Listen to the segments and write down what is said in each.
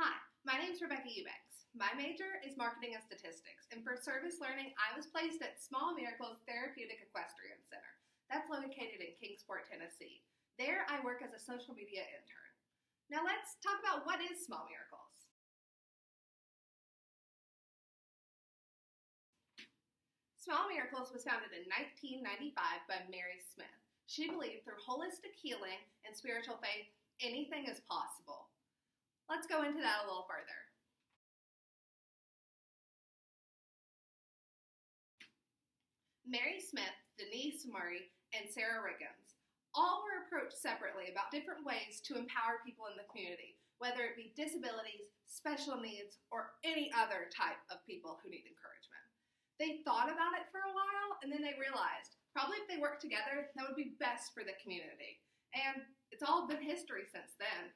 Hi, my name is Rebecca Eubanks. My major is marketing and statistics, and for service learning, I was placed at Small Miracles Therapeutic Equestrian Center. That's located in Kingsport, Tennessee. There, I work as a social media intern. Now let's talk about what is Small Miracles. Small Miracles was founded in 1995 by Mary Smith. She believed through holistic healing and spiritual faith, anything is possible. Let's go into that a little further. Mary Smith, Denise Murray, and Sarah Riggins all were approached separately about different ways to empower people in the community, whether it be disabilities, special needs, or any other type of people who need encouragement. They thought about it for a while, and then they realized probably if they worked together, that would be best for the community. And it's all been history since then.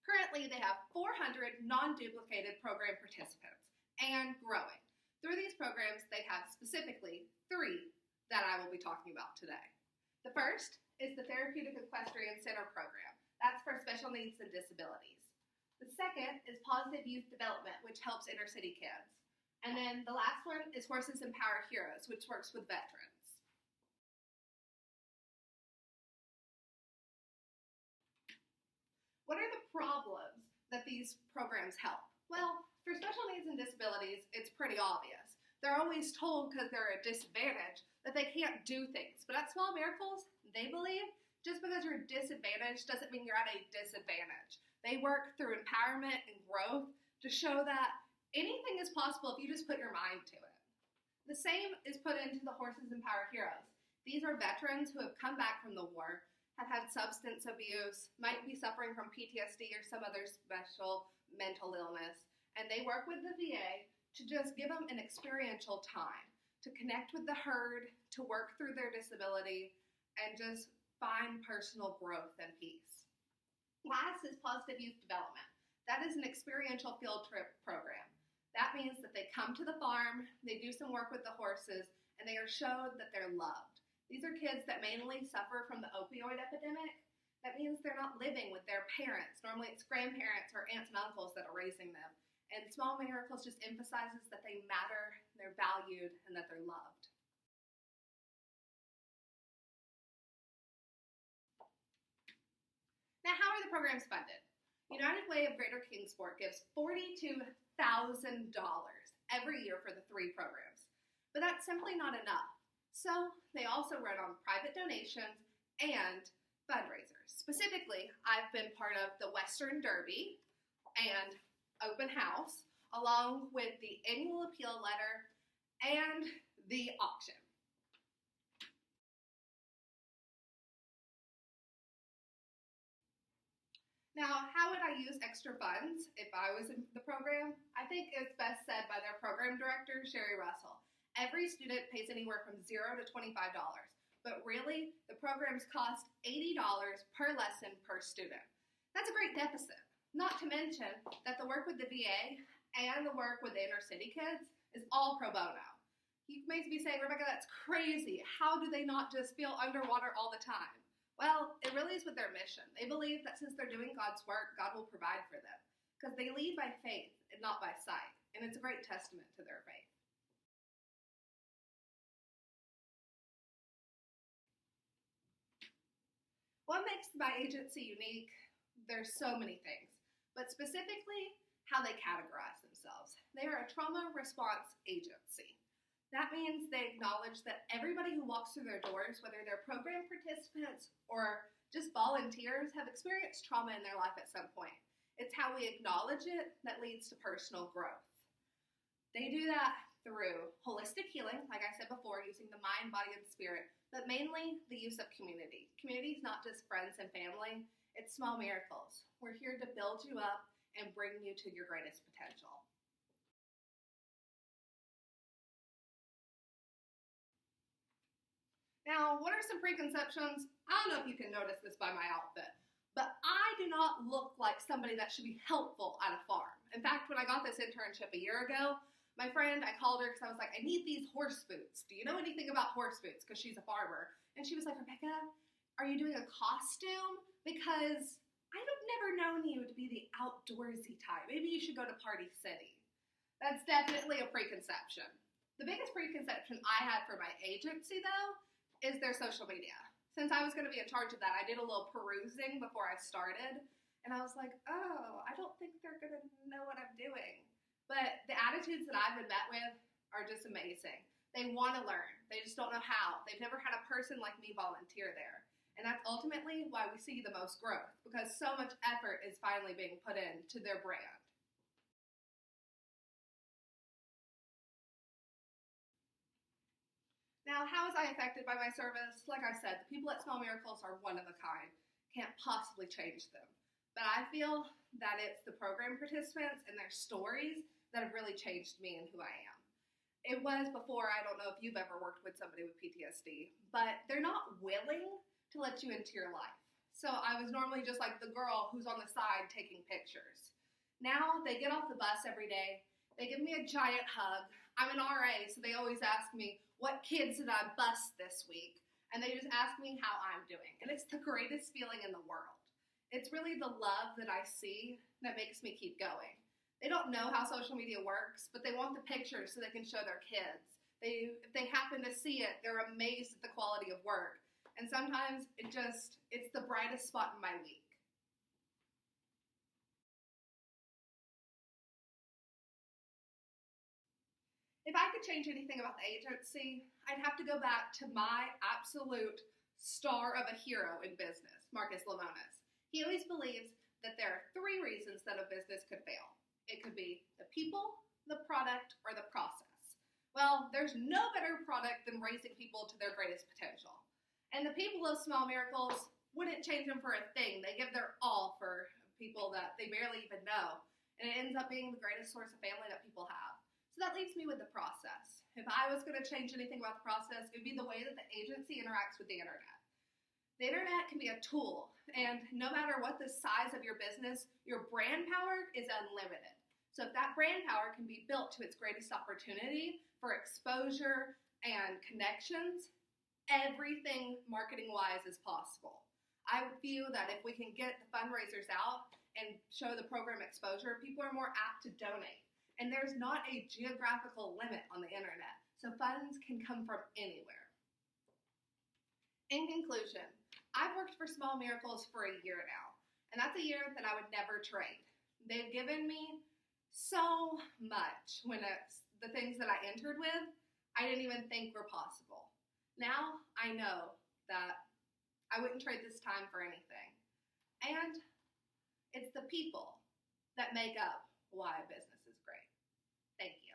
Currently, they have 400 non-duplicated program participants and growing. Through these programs, they have specifically 3 that I will be talking about today. The first is the Therapeutic Equestrian Center program. That's for special needs and disabilities. The second is Positive Youth Development, which helps inner city kids. And then the last one is Horses Empower Heroes, which works with veterans. What are the problems that these programs help? Well, for special needs and disabilities, it's pretty obvious. They're always told because they're at a disadvantage that they can't do things. But at Small Miracles, they believe just because you're disadvantaged doesn't mean you're at a disadvantage. They work through empowerment and growth to show that anything is possible if you just put your mind to it. The same is put into the Horses Empower Heroes. These are veterans who have come back from the war, have had substance abuse, might be suffering from PTSD or some other special mental illness, and they work with the VA to just give them an experiential time, to connect with the herd, to work through their disability, and just find personal growth and peace. Last is Positive Youth Development. That is an experiential field trip program. That means that they come to the farm, they do some work with the horses, and they are showed that they're loved. These are kids that mainly suffer from the opioid epidemic. That means they're not living with their parents. Normally it's grandparents or aunts and uncles that are raising them. And Small Miracles just emphasizes that they matter, they're valued, and that they're loved. Now, how are the programs funded? United Way of Greater Kingsport gives $42,000 every year for the 3 programs. But that's simply not enough. So they also run on private donations and fundraisers. Specifically, I've been part of the Western Derby and open house, along with the annual appeal letter and the auction. Now, how would I use extra funds if I was in the program? I think it's best said by their program director, Sherry Russell. Every student pays anywhere from $0 to $25, but really, the programs cost $80 per lesson per student. That's a great deficit. Not to mention that the work with the VA and the work with the inner city kids is all pro bono. You may be saying, Rebecca, that's crazy. How do they not just feel underwater all the time? Well, it really is with their mission. They believe that since they're doing God's work, God will provide for them because they lead by faith and not by sight, and it's a great testament to their faith. What makes my agency unique? There's so many things, but specifically how they categorize themselves. They are a trauma response agency. That means they acknowledge that everybody who walks through their doors, whether they're program participants or just volunteers, have experienced trauma in their life at some point. It's how we acknowledge it that leads to personal growth. They do that through holistic healing, like I said before, using the mind, body, and spirit, but mainly the use of community. Community is not just friends and family, it's Small Miracles. We're here to build you up and bring you to your greatest potential. Now, what are some preconceptions? I don't know if you can notice this by my outfit, but I do not look like somebody that should be helpful at a farm. In fact, when I got this internship a year ago, my friend, I called her because I was like, I need these horse boots. Do you know anything about horse boots? Because she's a farmer. And she was like, Rebecca, Are you doing a costume? Because I've never known you to be the outdoorsy type. Maybe you should go to Party City. That's definitely a preconception. The biggest preconception I had for my agency, though, is their social media. Since I was going to be in charge of that, I did a little perusing before I started, and I was like, oh, I don't think they're going to know what I'm doing. But the attitudes that I've been met with are just amazing. They want to learn. They just don't know how. They've never had a person like me volunteer there. And that's ultimately why we see the most growth, because so much effort is finally being put into their brand. Now, how was I affected by my service? Like I said, the people at Small Miracles are one of a kind. Can't possibly change them. But I feel that it's the program participants and their stories that have really changed me and who I am. It was before, I don't know if you've ever worked with somebody with PTSD, but they're not willing to let you into your life. So I was normally just like the girl who's on the side taking pictures. Now they get off the bus every day. They give me a giant hug. I'm an RA, so they always ask me, what kids did I bus this week? And they just ask me how I'm doing. And it's the greatest feeling in the world. It's really the love that I see that makes me keep going. They don't know how social media works, but they want the pictures so they can show their kids. If they happen to see it, they're amazed at the quality of work. And sometimes it's the brightest spot in my week. If I could change anything about the agency, I'd have to go back to my absolute star of a hero in business, Marcus Lemonis. He always believes that there are 3 reasons that a business could fail. It could be the people, the product, or the process. Well, there's no better product than raising people to their greatest potential. And the people of Small Miracles wouldn't change them for a thing. They give their all for people that they barely even know. And it ends up being the greatest source of family that people have. So that leaves me with the process. If I was going to change anything about the process, it would be the way that the agency interacts with the internet. The internet can be a tool, and no matter what the size of your business, your brand power is unlimited. So if that brand power can be built to its greatest opportunity for exposure and connections, everything marketing-wise is possible. I view that if we can get the fundraisers out and show the program exposure, people are more apt to donate. And there's not a geographical limit on the internet, so funds can come from anywhere. In conclusion, I've worked for Small Miracles for a year now, and that's a year that I would never trade. They've given me so much when the things that I entered with, I didn't even think were possible. Now I know that I wouldn't trade this time for anything. And it's the people that make up why a business is great. Thank you.